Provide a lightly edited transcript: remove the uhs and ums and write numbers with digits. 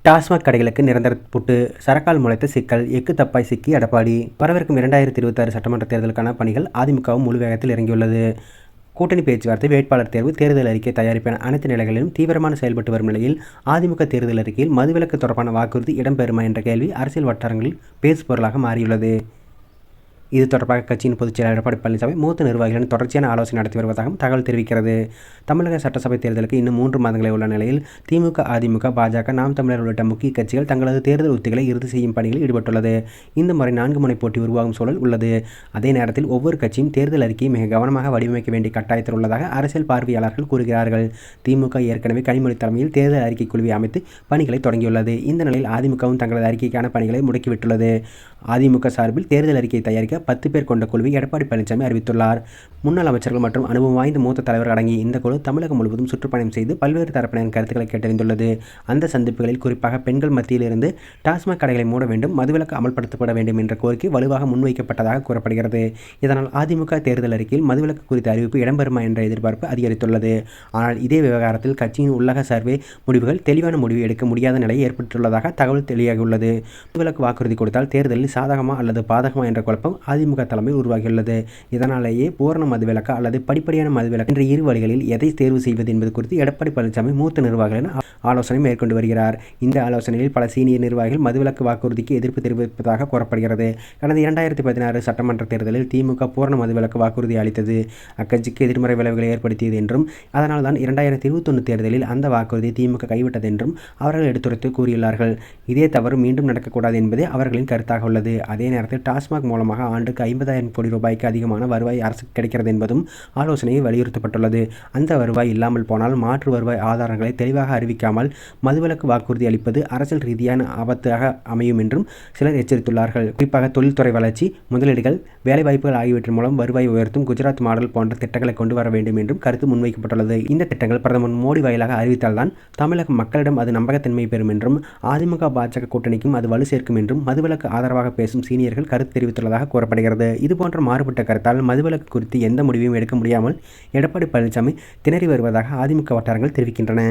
டாஸ்மாக் கடைகளுக்கு நிரந்தர பூட்டு, சரக்கால் முளைத்த சிக்கல், எக்கு தப்பாய் சிக்கி எடப்பாடி. வரவிருக்கும் 2026 சட்டமன்ற தேர்தலுக்கான பணிகள் அதிமுகவும் முழு வேகத்தில் இறங்கியுள்ளது. கூட்டணி பேச்சுவார்த்தை, வேட்பாளர் தேர்வு, தேர்தல் அறிக்கை தயாரிப்பு என அனைத்து நிலைகளிலும் தீவிரமான செயல்பட்டு வரும் நிலையில், அதிமுக தேர்தல் அறிக்கையில் மதுவிலக்கு தொடர்பான வாக்குறுதி இடம்பெறுமா என்ற கேள்வி அரசியல் வட்டாரங்களில் பேசுபொருளாக மாறியுள்ளது. இது தொடர்பாக கட்சியின் பொதுச் செயலாளர் எடப்பாடி பழனிசாமி மூத்த நிர்வாகிகளுடன் தொடர்ச்சியான ஆலோசனை நடத்தி வருவதாகவும் தகவல் தெரிவிக்கிறது. தமிழக சட்டசபை தேர்தலுக்கு இன்னும் 3 மாதங்களே உள்ள நிலையில் திமுக, அதிமுக, பாஜக, நாம் தமிழர் உள்ளிட்ட முக்கிய கட்சிகள் தங்களது தேர்தல் உத்திகளை இறுதி செய்யும் பணிகளில் ஈடுபட்டுள்ளது. இந்த முறை 4 முனை போட்டி உருவாகும் சூழல் உள்ளது. அதே நேரத்தில் ஒவ்வொரு கட்சியும் தேர்தல் அறிக்கையை மிக கவனமாக வடிவமைக்க வேண்டிய கட்டாயத்தில் உள்ளதாக அரசியல் பார்வையாளர்கள் கூறுகிறார்கள். திமுக ஏற்கனவே கனிமொழி தலைமையில் தேர்தல் அறிக்கை குழுவை அமைத்து பணிகளை தொடங்கியுள்ளது. இந்த நிலையில் அதிமுகவும் தங்களது அறிக்கைக்கான பணிகளை முடுக்கிவிட்டுள்ளது. அதிமுக சார்பில் தேர்தல் அறிக்கையை தயாரிக்க 10 பேர் கொண்ட குழுவை எடப்பாடி பழனிசாமி அறிவித்துள்ளார். முன்னாள் அமைச்சர்கள் மற்றும் அனுபவம் வாய்ந்த மூத்த தலைவர்கள் அடங்கிய இந்த குழு தமிழகம் முழுவதும் சுற்றுப்பயணம் செய்து பல்வேறு தரப்பினரின் கருத்துக்களை கேட்டறிந்துள்ளது. அந்த சந்திப்புகளில் குறிப்பாக பெண்கள் மத்தியில் இருந்து டாஸ்மாக் கடைகளை மூட வேண்டும், மதுவிலக்கு அமல்படுத்தப்பட வேண்டும் என்ற கோரிக்கை வலுவாக முன்வைக்கப்பட்டதாக கூறப்படுகிறது. இதனால் அதிமுக தேர்தல் அறிக்கையில் மதுவிலக்கு குறித்த அறிவிப்பு இடம்பெறுமா என்ற எதிர்பார்ப்பு அதிகரித்துள்ளது. ஆனால் இதே விவகாரத்தில் கட்சியின் உள்ளக சர்வே முடிவுகள் தெளிவான முடிவு எடுக்க முடியாத நிலை ஏற்பட்டுள்ளதாக தகவல் வெளியாகியுள்ளது. மதுவிலக்கு வாக்குறுதி கொடுத்தால் தேர்தலில் சாதகமா அல்லது பாதகமா என்ற குழப்பம் அதிமுக தலைமையில் உருவாகியுள்ளது. இதனாலேயே பூரண மதுவிலக்கு அல்லது படிப்படியான மதுவிலக்கு என்ற இரு வழிகளில் எதை தேர்வு செய்வது என்பது குறித்து எடப்பாடி பழனிசாமி மூத்த நிர்வாகிகளுடன் ஆலோசனை மேற்கொண்டு வருகிறார். இந்த ஆலோசனையில் பல சீனியர் நிர்வாகிகள் மதுவிலக்கு வாக்குறுதிக்கு எதிர்ப்பு தெரிவிப்பதாக கூறப்படுகிறது. கடந்த 2016 சட்டமன்ற தேர்தலில் திமுக பூரண மதுவிலக்கு வாக்குறுதி அளித்தது அக்கட்சிக்கு எதிர்மறை விளைவுகளை ஏற்படுத்தியது என்றும், அதனால்தான் 2021 தேர்தலில் அந்த வாக்குறுதியை திமுக கைவிட்டது என்றும் அவர்கள் எடுத்துரைத்து கூறியுள்ளார்கள். இதே தவறு மீண்டும் நடக்கக்கூடாது என்பதே அவர்களின் கருத்தாக உள்ளது. அதே நேரத்தில் டாஸ்மாக் மூலமாக ஆண்டுக்கு 50,000 கோடி ரூபாய்க்கு அதிகமான வருவாய் அரசுக்கு கிடைக்கிறது என்பதும் ஆலோசனையில் வலியுறுத்தப்பட்டுள்ளது. அந்த வருவாய் இல்லாமல் போனால் மாற்று வருவாய் ஆதாரங்களை தெளிவாக அறிவிக்காமல் மதுவிலக்கு வாக்குறுதி அளிப்பது அரசியல் ரீதியான ஆபத்தாக அமையும் என்றும் சிலர் எச்சரித்துள்ளார்கள். குறிப்பாக தொழில்துறை வளர்ச்சி, முதலீடுகள், வேலைவாய்ப்புகள் ஆகியவற்றின் மூலம் வருவாய் உயர்த்தும் குஜராத் மாடல் போன்ற திட்டங்களை கொண்டு வர வேண்டும் என்றும் கருத்து முன்வைக்கப்பட்டுள்ளது. இந்த திட்டங்கள் பிரதமர் மோடி வாயிலாக அறிவித்தால்தான் தமிழக மக்களிடம் அது நம்பகத்தன்மை பெறும் என்றும், அதிமுக, பாஜக கூட்டணிக்கும் அது வலு சேர்க்கும் என்றும் மதுவிலக்கு ஆதரவாக பேசும் சீனியர்கள் கருத்து தெரிவித்துள்ளதாக கூறப்படுகிறது. இதுபோன்ற மாறுபட்ட கருத்தால் மதுவிலக்கு குறித்து எந்த முடிவையும் எடுக்க முடியாமல் எடப்பாடி பழனிசாமி திணறி வருவதாக அதிமுக வட்டாரங்கள் தெரிவிக்கின்றன.